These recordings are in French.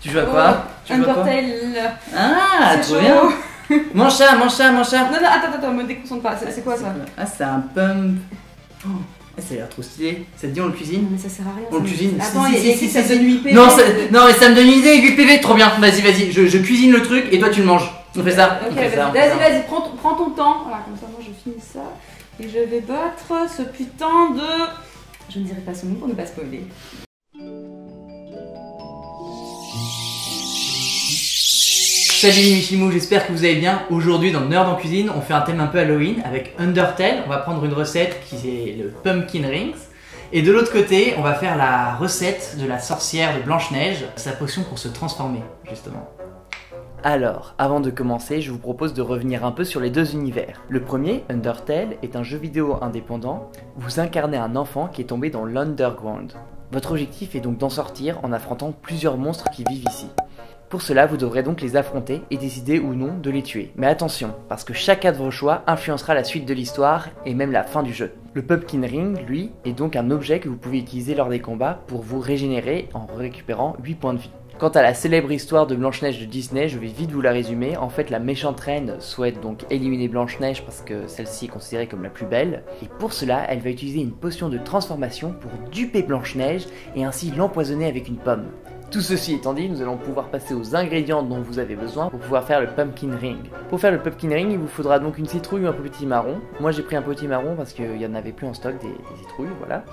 Tu joues à quoi? Undertale. Ah, C'est trop bien. chaud. Mon chat, mon chat, mon chat. Non, non, attends, me déconcentre pas. C'est quoi ça? Ah, c'est un pump. Oh, ça a l'air trop stylé. Ça te dit, on le cuisine? Non, mais ça sert à rien. On le cuisine. Attends, Si, il y a écrit ça donne 8 PV. Non, non, mais ça me donne une idée, 8 PV, trop bien. Vas-y, je cuisine le truc et toi tu le manges. On fait ça. Ok, vas-y, prends ton temps. Voilà, comme ça, moi je finis ça. Et je vais battre ce putain de. Je ne dirai pas son nom pour ne pas spoiler. Salut les Michimous, j'espère que vous allez bien. Aujourd'hui dans Nerd en cuisine, on fait un thème un peu Halloween avec Undertale. On va prendre une recette qui est le Pumpkin Rings. Et de l'autre côté, on va faire la recette de la sorcière de Blanche-Neige, sa potion pour se transformer, justement. Alors, avant de commencer, je vous propose de revenir un peu sur les deux univers. Le premier, Undertale, est un jeu vidéo indépendant. Vous incarnez un enfant qui est tombé dans l'Underground. Votre objectif est donc d'en sortir en affrontant plusieurs monstres qui vivent ici. Pour cela, vous devrez donc les affronter et décider ou non de les tuer. Mais attention, parce que chacun de vos choix influencera la suite de l'histoire et même la fin du jeu. Le Pumpkin Ring, lui, est donc un objet que vous pouvez utiliser lors des combats pour vous régénérer en récupérant 8 points de vie. Quant à la célèbre histoire de Blanche-Neige de Disney, je vais vite vous la résumer. En fait, la méchante reine souhaite donc éliminer Blanche-Neige parce que celle-ci est considérée comme la plus belle. Et pour cela, elle va utiliser une potion de transformation pour duper Blanche-Neige et ainsi l'empoisonner avec une pomme. Tout ceci étant dit, nous allons pouvoir passer aux ingrédients dont vous avez besoin pour pouvoir faire le Pumpkin Ring. Pour faire le Pumpkin Ring, il vous faudra donc une citrouille ou un petit marron. Moi j'ai pris un petit marron parce qu'il n'y en avait plus en stock des citrouilles, voilà.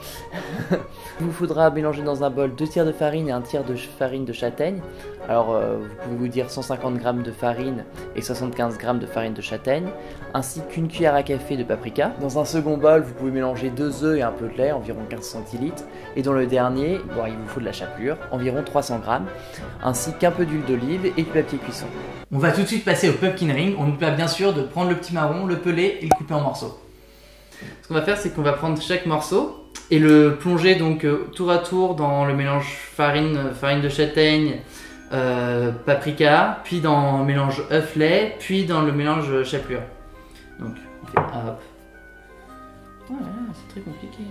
Il vous faudra mélanger dans un bol 2 tiers de farine et 1 tiers de farine de châtaigne. Alors vous pouvez vous dire 150 g de farine et 75 g de farine de châtaigne, ainsi qu'une cuillère à café de paprika. Dans un second bol, vous pouvez mélanger 2 œufs et un peu de lait, environ 15 centilitres. Et dans le dernier, bon, il vous faut de la chapelure, environ 300 g, ainsi qu'un peu d'huile d'olive et du papier cuisson. On va tout de suite passer au Pumpkin Ring. On nous plaît bien sûr de prendre le petit marron, le peler et le couper en morceaux. Ce qu'on va faire, c'est qu'on va prendre chaque morceau et le plonger donc tour à tour dans le mélange farine de châtaigne, paprika, puis dans le mélange œuf-lait, puis dans le mélange chapelure. Donc on fait hop. Oh là là, c'est très compliqué.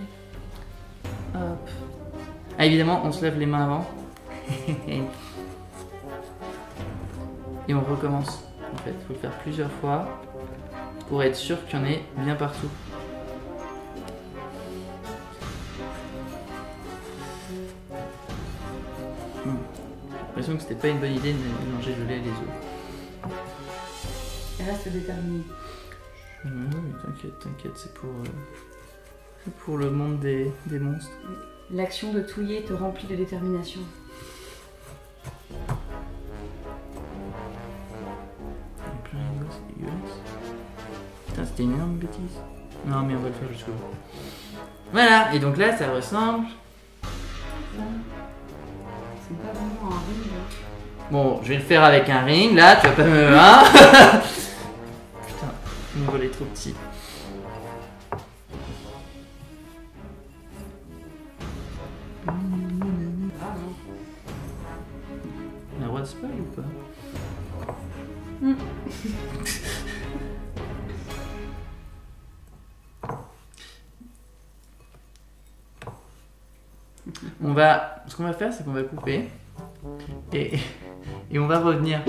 Hop. Ah, évidemment, on se lève les mains avant. Et on recommence. En fait, il faut le faire plusieurs fois pour être sûr qu'il y en ait bien partout. J'ai l'impression que c'était pas une bonne idée de mélanger le lait et les œufs. Reste déterminé. Oui, t'inquiète, c'est pour le monde des monstres. L'action de touiller te remplit de détermination. C'est dégueulasse. Putain, c'était une énorme bêtise. Non, mais on va le faire jusqu'au bout. Voilà, et donc là, ça ressemble. C'est pas vraiment un ring. Bon, je vais le faire avec un ring, là, tu vas pas me. Hein. Putain, mon vol est trop petit. On a le droit de spoil ou pas? Ce qu'on va faire, c'est qu'on va couper et on va revenir.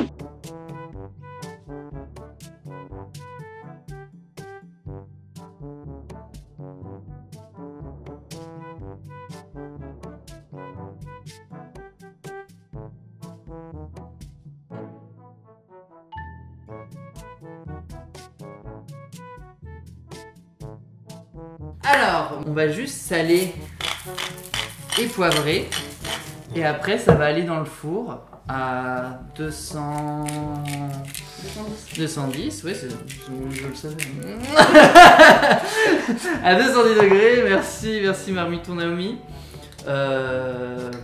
Alors, on va juste saler et poivrer. Et après, ça va aller dans le four à 210, oui, je le savais. À 210 degrés, merci Marmiton Naomi.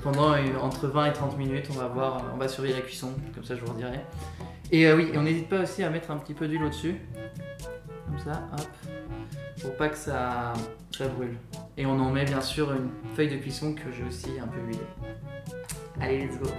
Pendant entre 20 et 30 minutes, on va voir, on va surveiller la cuisson, comme ça je vous redirai. Et oui, on n'hésite pas aussi à mettre un petit peu d'huile au-dessus. Comme ça, hop. Pour pas que ça brûle. Et on en met bien sûr une feuille de cuisson que j'ai aussi un peu huilée. Allez, let's go.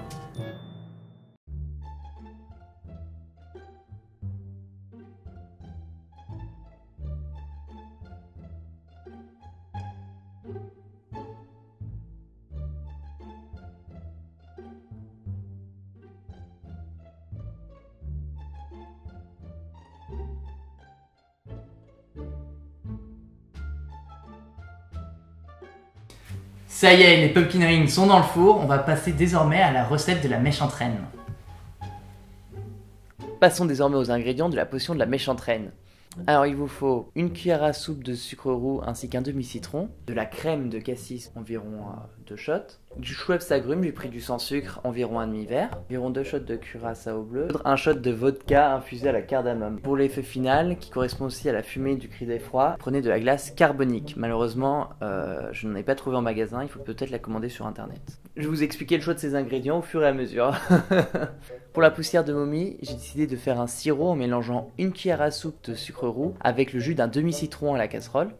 Ça y est, les pumpkin rings sont dans le four. On va passer désormais à la recette de la méchante reine. Passons désormais aux ingrédients de la potion de la méchante reine. Alors il vous faut une cuillère à soupe de sucre roux ainsi qu'un demi-citron, de la crème de cassis environ 2 shots, du Schweppes agrumes, j'ai pris du sans sucre environ un demi-verre, environ 2 shots de curaçao bleu, un shot de vodka infusé à la cardamome. Pour l'effet final, qui correspond aussi à la fumée du cri d'effroi, prenez de la glace carbonique. Malheureusement, je n'en ai pas trouvé en magasin, il faut peut-être la commander sur internet. Je vais vous expliquer le choix de ces ingrédients au fur et à mesure. Pour la poussière de momie, j'ai décidé de faire un sirop en mélangeant une cuillère à soupe de sucre roux avec le jus d'un demi-citron à la casserole.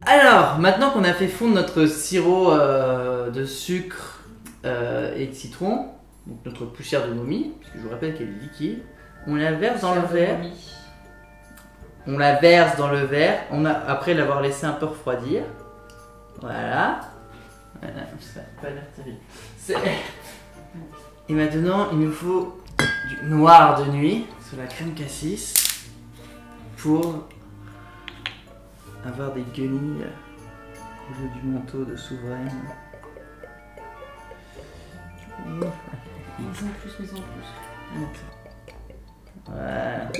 Alors, maintenant qu'on a fait fondre notre sirop de sucre et de citron, donc notre poussière de momie, puisque je vous rappelle qu'elle est liquide, on la verse dans le verre. On la verse dans le verre, après l'avoir laissé un peu refroidir. Voilà. Voilà, ça n'a pas l'air terrible. Et maintenant, il nous faut du noir de nuit sur la crème cassis pour avoir des guenilles au lieu du manteau de souveraine. Mais en plus. Voilà.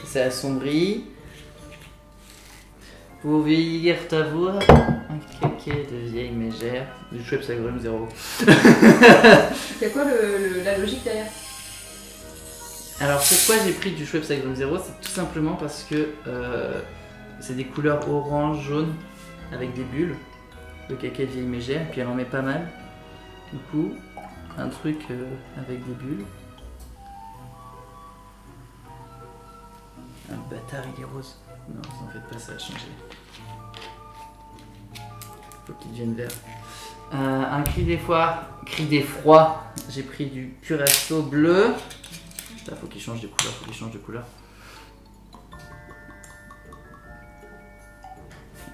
C'est assombri. Pour vieillir ta voix, un craquet de vieille mégère, du Schweppes agrumes 0. C'est quoi la logique derrière? Alors pourquoi j'ai pris du Schweppes agrumes 0? C'est tout simplement parce que c'est des couleurs orange, jaune, avec des bulles, le caquet de vieille mégère, puis elle en met pas mal. Du coup, un truc avec des bulles. Un bâtard, il est rose. Non, en fait pas, ça a changé. Faut qu'il devienne vert. Un cri d'effroi. J'ai pris du curaçao bleu. Là, faut qu'il change de couleur,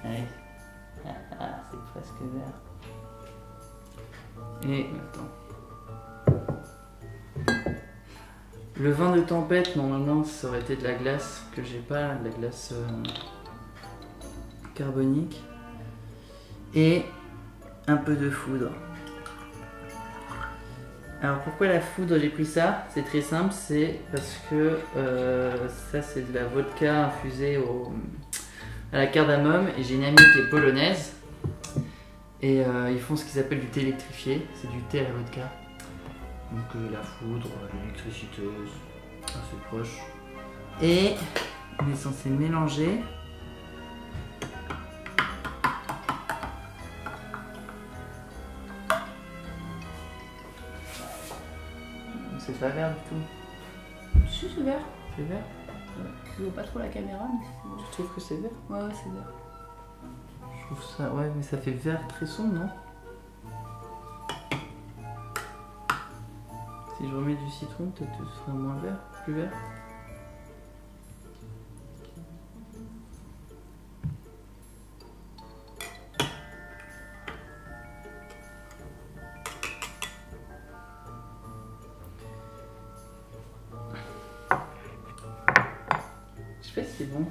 Allez. C'est presque vert. Et attends. Le vin de tempête, normalement, ça aurait été de la glace que j'ai pas, de la glace carbonique. Et un peu de foudre. Alors pourquoi la foudre j'ai pris ça? C'est très simple, c'est parce que ça c'est de la vodka infusée à la cardamome et j'ai une amie qui est polonaise et ils font ce qu'ils appellent du thé électrifié, c'est du thé à la vodka. Donc la foudre, l'électricité, assez proche. Et on est censé mélanger. C'est pas vert du tout. Si, c'est vert. C'est vert? Je vois pas trop la caméra, mais c'est vert. Tu trouves que c'est vert? Ouais, c'est vert. Je trouve ça, ouais, mais ça fait vert très sombre, non? Si je remets du citron, peut-être que ce sera moins vert, plus vert. Je sais pas si c'est bon.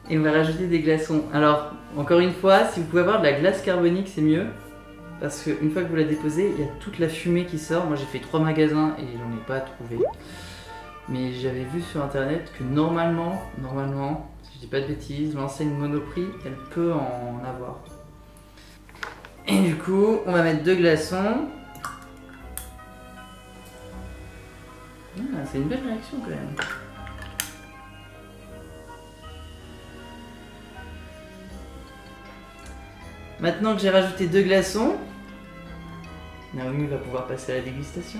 Et on va rajouter des glaçons. Alors, encore une fois, si vous pouvez avoir de la glace carbonique, c'est mieux. Parce qu'une fois que vous la déposez, il y a toute la fumée qui sort. Moi, j'ai fait 3 magasins et j'en ai pas trouvé. Mais j'avais vu sur internet que normalement, si je dis pas de bêtises, l'enseigne Monoprix, elle peut en avoir. Et du coup, on va mettre 2 glaçons. Ah, c'est une belle réaction quand même. Maintenant que j'ai rajouté 2 glaçons, Naomi va pouvoir passer à la dégustation.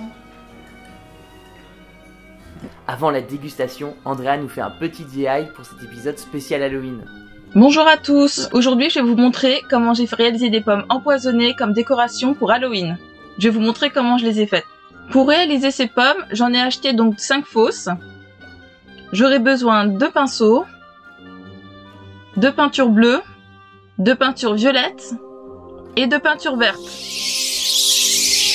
Avant la dégustation, Andrea nous fait un petit DIY pour cet épisode spécial Halloween. Bonjour à tous, aujourd'hui je vais vous montrer comment j'ai réalisé des pommes empoisonnées comme décoration pour Halloween. Je vais vous montrer comment je les ai faites. Pour réaliser ces pommes, j'en ai acheté donc 5 fausses. J'aurai besoin de pinceaux, de peinture bleue, de peinture violette et de peinture verte.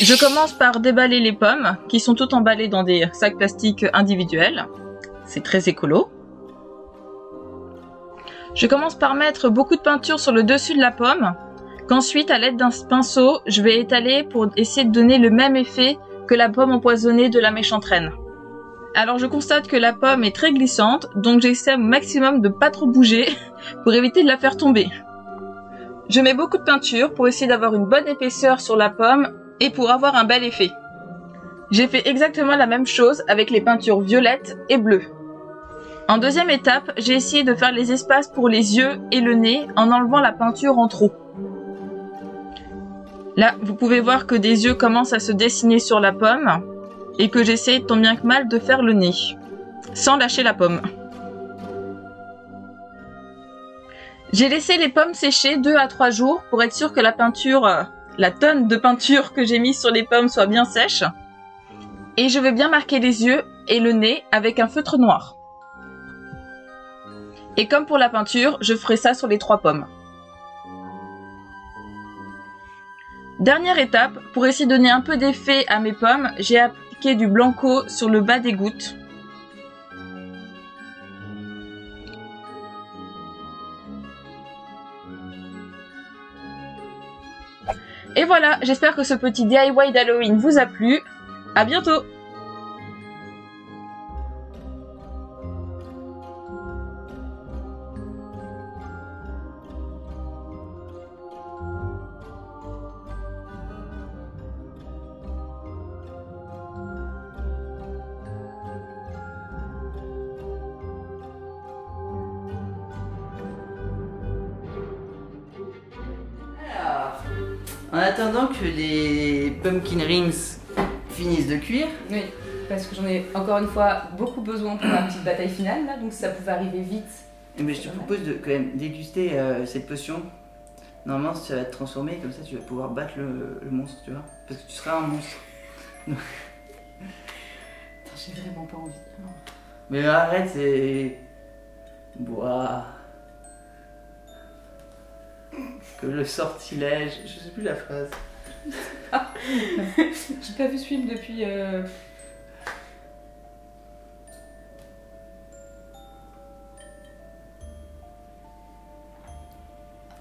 Je commence par déballer les pommes, qui sont toutes emballées dans des sacs plastiques individuels. C'est très écolo. Je commence par mettre beaucoup de peinture sur le dessus de la pomme, qu'ensuite, à l'aide d'un pinceau, je vais étaler pour essayer de donner le même effet que la pomme empoisonnée de la méchante reine. Alors je constate que la pomme est très glissante, donc j'essaie au maximum de pas trop bouger pour éviter de la faire tomber. Je mets beaucoup de peinture pour essayer d'avoir une bonne épaisseur sur la pomme et pour avoir un bel effet. J'ai fait exactement la même chose avec les peintures violettes et bleues. En deuxième étape, j'ai essayé de faire les espaces pour les yeux et le nez en enlevant la peinture en trop. Là, vous pouvez voir que des yeux commencent à se dessiner sur la pomme et que j'essaie tant bien que mal de faire le nez, sans lâcher la pomme. J'ai laissé les pommes sécher 2 à 3 jours pour être sûr que la peinture, la tonne de peinture que j'ai mise sur les pommes soit bien sèche. Et je vais bien marquer les yeux et le nez avec un feutre noir. Et comme pour la peinture, je ferai ça sur les 3 pommes. Dernière étape, pour essayer de donner un peu d'effet à mes pommes, j'ai appliqué du blanco sur le bas des gouttes. Et voilà, j'espère que ce petit DIY d'Halloween vous a plu. À bientôt! En attendant que les pumpkin rings finissent de cuire. Oui, parce que j'en ai encore une fois beaucoup besoin pour ma petite bataille finale là, donc ça pouvait arriver vite. Mais je te propose de quand même déguster cette potion. Normalement, ça va te transformer, comme ça tu vas pouvoir battre le monstre, tu vois. Parce que tu seras un monstre. Attends, j'ai vraiment pas envie. Mais arrête, c'est. Bois. Que le sortilège. Je sais plus la phrase. J'ai pas vu ce film depuis.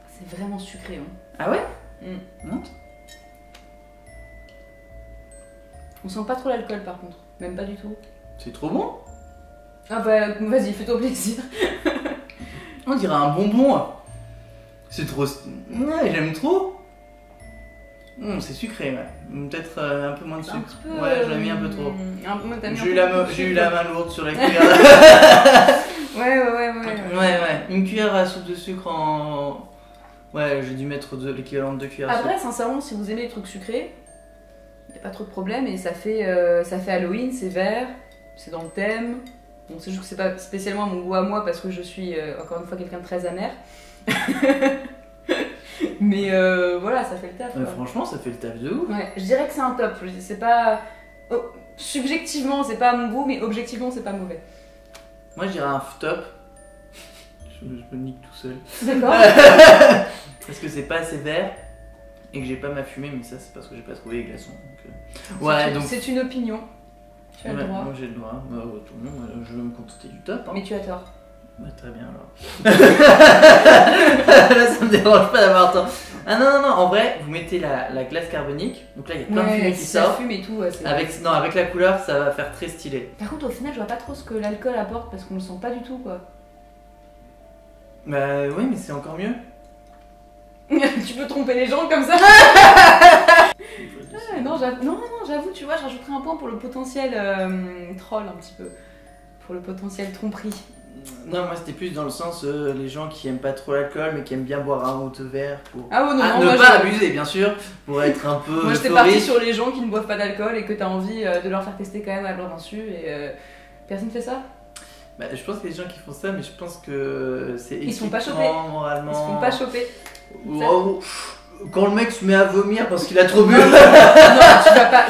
C'est vraiment sucré, hein. Ah ouais? Non. On sent pas trop l'alcool par contre, même pas du tout. C'est trop bon. Ah bah vas-y, fais-toi plaisir. On dirait un bonbon. C'est trop. Ouais, j'aime trop. C'est sucré, ouais. Peut-être un peu moins de sucre. Un petit peu, ouais, je l'ai mis un peu trop. J'ai eu la main lourde sur la cuillère. Ouais. Une cuillère à soupe de sucre en. Ouais, j'ai dû mettre l'équivalent de 2 cuillères. Après, sincèrement, si vous aimez les trucs sucrés, y a pas trop de problème et ça fait Halloween, c'est vert, c'est dans le thème. Bon, c'est juste que c'est pas spécialement mon goût à moi parce que je suis encore une fois quelqu'un de très amer. Mais voilà, ça fait le taf. Ouais, franchement, ça fait le taf de ouf. Ouais, je dirais que c'est un top. C'est pas. Oh, subjectivement, c'est pas à mon goût, mais objectivement, c'est pas mauvais. Moi, je dirais un top. Je me nique tout seul. D'accord. Parce que c'est pas assez vert et que j'ai pas ma fumée, mais ça, c'est parce que j'ai pas trouvé les glaçons. Donc, ouais, donc. C'est une opinion. Tu as le droit. Moi, j'ai le droit. Je vais me contenter du top. Hein. Mais tu as tort. Ouais, très bien alors. Là, ça me dérange pas d'avoir tort. Ah non, en vrai, vous mettez la glace carbonique. Donc là, il y a plein de fumée qui sort. Fume et tout, ouais, avec la couleur, ça va faire très stylé. Par contre, au final, je vois pas trop ce que l'alcool apporte parce qu'on le sent pas du tout, quoi. Bah oui, mais c'est encore mieux. Tu peux tromper les gens comme ça. Non, j'avoue, tu vois, je rajouterais un point pour le potentiel troll un petit peu. Pour le potentiel tromperie. Non, moi c'était plus dans le sens les gens qui aiment pas trop l'alcool mais qui aiment bien boire un haut verre pour ne pas abuser bien sûr, pour être un peu moi j'étais partie sur les gens qui ne boivent pas d'alcool et que t'as envie de leur faire tester quand même à leur insu et personne fait ça. Bah, je pense qu'il y a des gens qui font ça mais je pense que c'est ils se font pas choper. Moralement... Ils se font pas choper. Wow. Quand le mec se met à vomir parce qu'il a trop bu. Non, tu vas pas,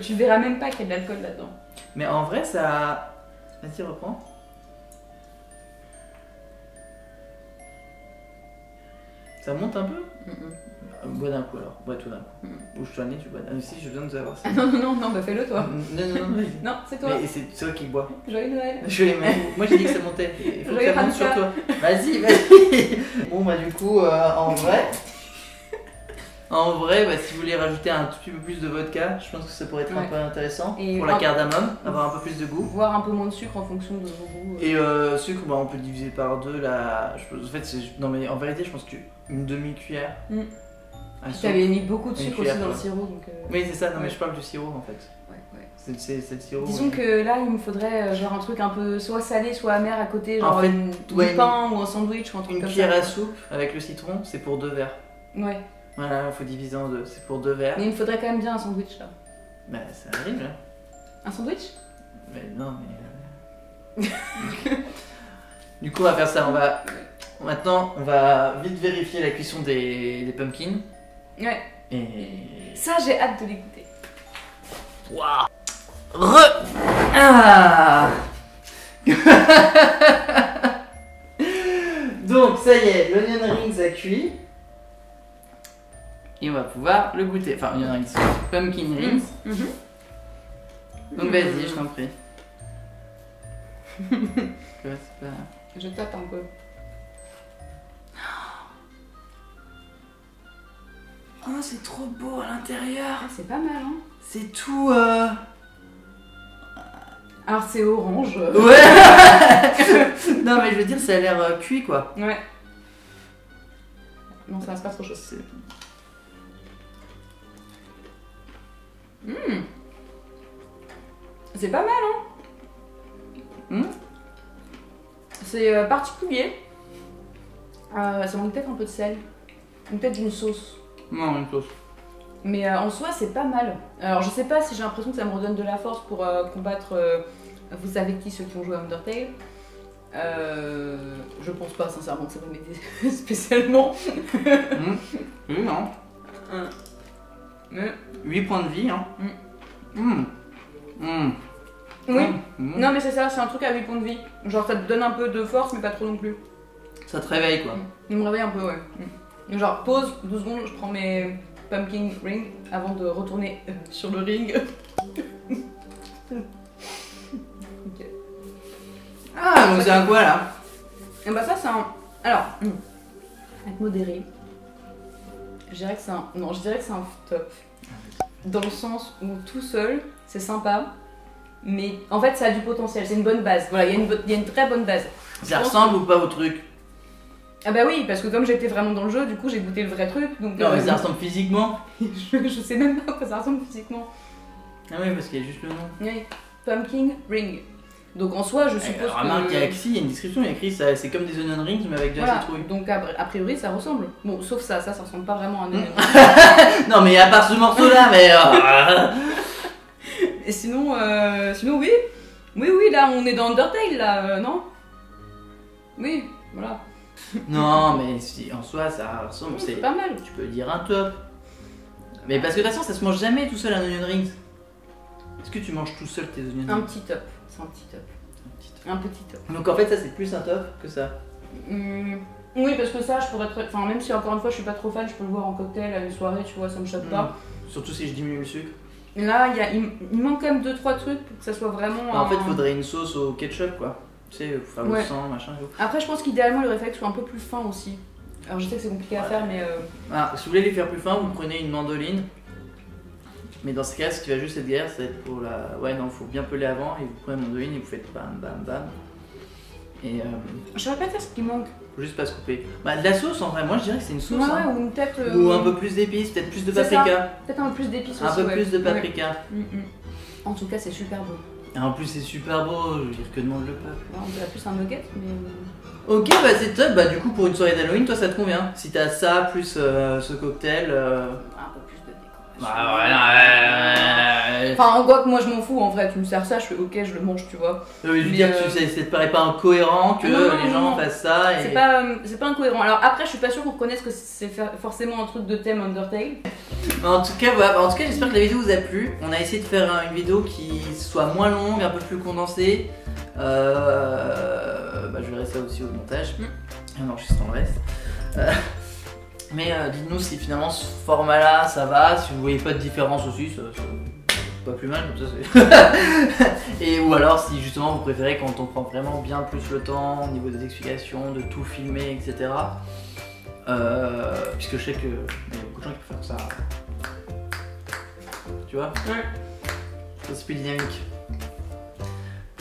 tu verras même pas qu'il y a de l'alcool là-dedans. Mais en vrai ça... Vas-y, reprends. Ça monte un peu? Mm. Bois d'un coup alors, bois tout d'un coup. Bouge-toi le nez, tu bois. Ah, si, je viens de savoir ça. Ah non, bah fais-le toi. Non, vas-y. Non, c'est toi. Mais c'est toi qui bois. Joyeux Noël. Moi j'ai dit que ça montait. Il faut que Joyeux ça monte sur Hanouka. toi. Vas-y. Bon bah du coup, en vrai, bah, si vous voulez rajouter un tout petit peu plus de vodka, je pense que ça pourrait être un peu intéressant. Et pour la cardamome, avoir un peu plus de goût. Voir un peu moins de sucre en fonction de vos goûts. Et sucre, bah, on peut diviser par deux là. En fait, non mais en vérité, je pense qu'une demi-cuillère. Tu avais mis beaucoup de Une sucre aussi cuillère, dans le quoi. sirop. Donc, Oui, c'est ça, non mais je parle du sirop en fait. Ouais. C'est le sirop. Disons que là, il me faudrait genre un truc un peu soit salé, soit amer à côté, genre En fait, du pain ou un sandwich ou un truc une comme cuillère ça. à soupe avec le citron, c'est pour 2 verres. Ouais. Voilà, il faut diviser en deux, c'est pour 2 verres. Mais il me faudrait quand même bien un sandwich là. Bah ça arrive là. Un sandwich? Mais non, mais. Du coup, on va faire ça. Maintenant, on va vite vérifier la cuisson des pumpkins. Ouais. Et. Ça, j'ai hâte de les goûter. Waouh! Ah. Donc, ça y est, l'onion rings a cuit. Et on va pouvoir le goûter. Enfin, onion rings, pumpkin rings. Donc, vas-y, je t'en prie. Ouais, c'est pas... Je tape un peu. Oh, c'est trop beau à l'intérieur. Ah, c'est pas mal, hein. C'est tout. Alors, c'est orange. Ouais. Non, mais je veux dire, ça a l'air cuit quoi. Ouais. Non, ça reste pas trop chaud. C'est pas mal, hein. C'est particulier. Ça manque peut-être un peu de sel. Ou peut-être d'une sauce. Non, une sauce. Mais en soi, c'est pas mal. Alors, je sais pas si j'ai l'impression que ça me redonne de la force pour combattre. Vous savez qui, ceux qui ont joué à Undertale. Je pense pas, sincèrement, que ça va m'aider spécialement. Oui, non. Mais... 8 points de vie, hein. Oui. Non, mais c'est ça, c'est un truc à 8 points de vie. Genre, ça te donne un peu de force, mais pas trop non plus. Ça te réveille quoi. Il me réveille un peu, ouais. Genre, pause, 12 secondes, je prends mes pumpkin rings avant de retourner sur le ring. Ok. Ah, donc c'est un quoi là? Et bah, ça, c'est un. Alors, avec modéré, je dirais que c'est un. Non, je dirais que c'est un top. Dans le sens où tout seul, c'est sympa. Mais en fait, ça a du potentiel, c'est une bonne base. Voilà, il y a une très bonne base. Ça ressemble ou pas au truc? Ah bah oui, parce que comme j'étais vraiment dans le jeu, du coup j'ai goûté le vrai truc. Donc, Non, mais ça ressemble physiquement. je sais même pas à quoi ça ressemble physiquement. Ah oui, parce qu'il y a juste le nom. Oui, Pumpkin Ring. Donc en soi, je suppose Remarque, que... il y a écrit, il y a une description, il y a écrit ça, c'est comme des onion rings mais avec de la Voilà, citrouille. donc a priori ça ressemble. Bon, sauf ça ressemble pas vraiment à un onion. Non, mais à part ce morceau là, mais. Et sinon, oui. Oui, là on est dans Undertale là, non? Oui, voilà. Non, mais si, en soi ça ressemble. C'est pas mal. Tu peux dire un top. Mais parce que de toute façon, ça se mange jamais tout seul un onion rings. Est-ce que tu manges tout seul tes onion Un rings? petit top, c'est un petit top. Un petit top. Donc en fait, ça c'est plus un top que ça. Oui, parce que ça, je pourrais très... Enfin, même si encore une fois je suis pas trop fan, je peux le boire en cocktail à une soirée, tu vois, ça me choque pas. Surtout si je diminue le sucre. Et là, il manque quand même 2-3 trucs pour que ça soit vraiment. En fait, il faudrait une sauce au ketchup quoi. Tu sais, pour faire le sang, machin. Après, je pense qu'idéalement, il aurait fallu que ce soit un peu plus fin aussi. Alors, je sais que c'est compliqué à faire, mais. Ah, si vous voulez les faire plus fins, vous prenez une mandoline. Mais dans ce cas, ce qui va juste être galère, ça va être pour la. Ouais, non, faut bien peler avant et vous prenez la mandoline et vous faites bam bam bam. Et. Je saurais pas dire ce qui manque. Faut juste pas se couper. Bah, de la sauce en vrai, moi je dirais que c'est une sauce. Ouais, hein. ou peut-être. Ou un peu plus d'épices, peut-être plus de C'est paprika. Peut-être un peu plus d'épices aussi. Un peu ouais. plus de paprika. Ouais. En tout cas, c'est super beau. Et en plus, c'est super beau, je veux dire que demande le peuple. Ouais, on dirait plus un nugget, mais. Ok, bah c'est top. Bah, du coup, pour une soirée d'Halloween, toi ça te convient. Si t'as ça, plus ce cocktail. Un peu plus de décoration. Bah, ouais. Enfin, en quoi que moi je m'en fous en vrai, tu me sers ça, je fais ok, je le mange, tu vois. Je veux dire, ça te paraît pas incohérent que les gens fassent ça et... C'est pas incohérent. Alors après, je suis pas sûre qu'on reconnaisse que c'est forcément un truc de thème Undertale. Mais en tout cas, voilà. En tout cas, j'espère que la vidéo vous a plu. On a essayé de faire une vidéo qui soit moins longue, un peu plus condensée. Bah, je verrai ça aussi au montage. Et en enregistrant le reste. Mais dites-nous si finalement ce format-là ça va, si vous voyez pas de différence aussi, c'est pas plus mal comme ça. Et ou alors si justement vous préférez quand on prend vraiment bien plus le temps au niveau des explications, de tout filmer, etc. Puisque je sais que y a beaucoup de gens qui préfèrent ça. Tu vois? Ouais. C'est plus dynamique.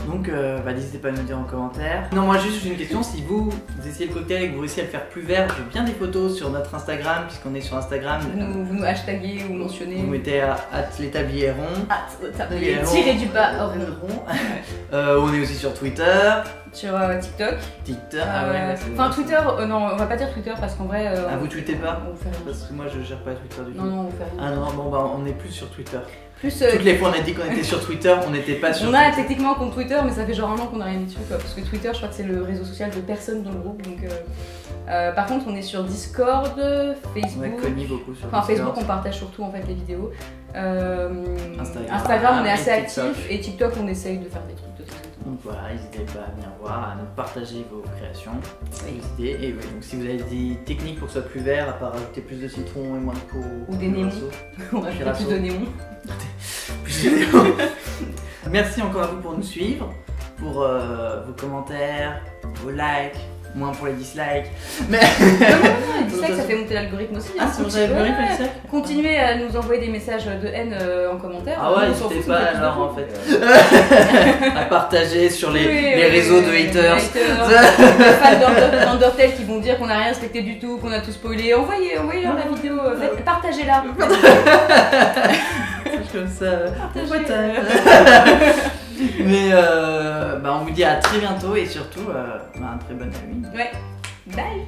Donc n'hésitez pas à nous dire en commentaire. Non, moi juste j'ai une question, si vous essayez le cocktail et que vous réussissez à le faire plus vert, j'ai bien des photos sur notre Instagram, puisqu'on est sur Instagram. Vous nous hashtaguez ou mentionnez. Vous mettez l'établi rond. Tiré du bas hors rond. On est aussi sur Twitter. Sur TikTok. TikTok, Enfin Twitter, non on va pas dire Twitter parce qu'en vrai... vous tweetez pas? On fait rien. Parce que moi je gère pas Twitter du tout. Non, on fait rien. Ah non, bon bah on est plus sur Twitter. Plus, toutes les fois on a dit qu'on était sur Twitter, on n'était pas sur Twitter. Twitter. On a techniquement un compte Twitter, mais ça fait genre un an qu'on a rien mis dessus quoi. Parce que Twitter, je crois que c'est le réseau social de personne dans le groupe. Donc, par contre, on est sur Discord, Facebook. On a connu beaucoup sur Discord. Facebook, on partage surtout en fait les vidéos. Instagram, on est assez actif. Et TikTok, on essaye de faire des trucs de temps en temps. Donc voilà, n'hésitez pas à venir voir, à nous partager vos créations, vos idées. Et donc si vous avez des techniques pour que ce soit plus vert, à part rajouter plus de citron et moins de peau. Ou des néons. On rajoute plus de néons. Merci encore à vous pour nous suivre, pour vos commentaires, vos likes, moins pour les dislikes. Mais non, les dislikes ça fait monter l'algorithme aussi. Ah, c'est monter l'algorithme, les dislikes. Continuez à nous envoyer des messages de haine en commentaire. Ah ouais, n'hésitez pas alors en fait à partager sur les réseaux de haters. Les fans d'Undertale qui vont dire qu'on n'a rien respecté du tout, qu'on a tout spoilé. Envoyez-leur la vidéo, partagez-la. Comme ça. Mais on vous dit à très bientôt et surtout un très bon Halloween. Ouais. Bye.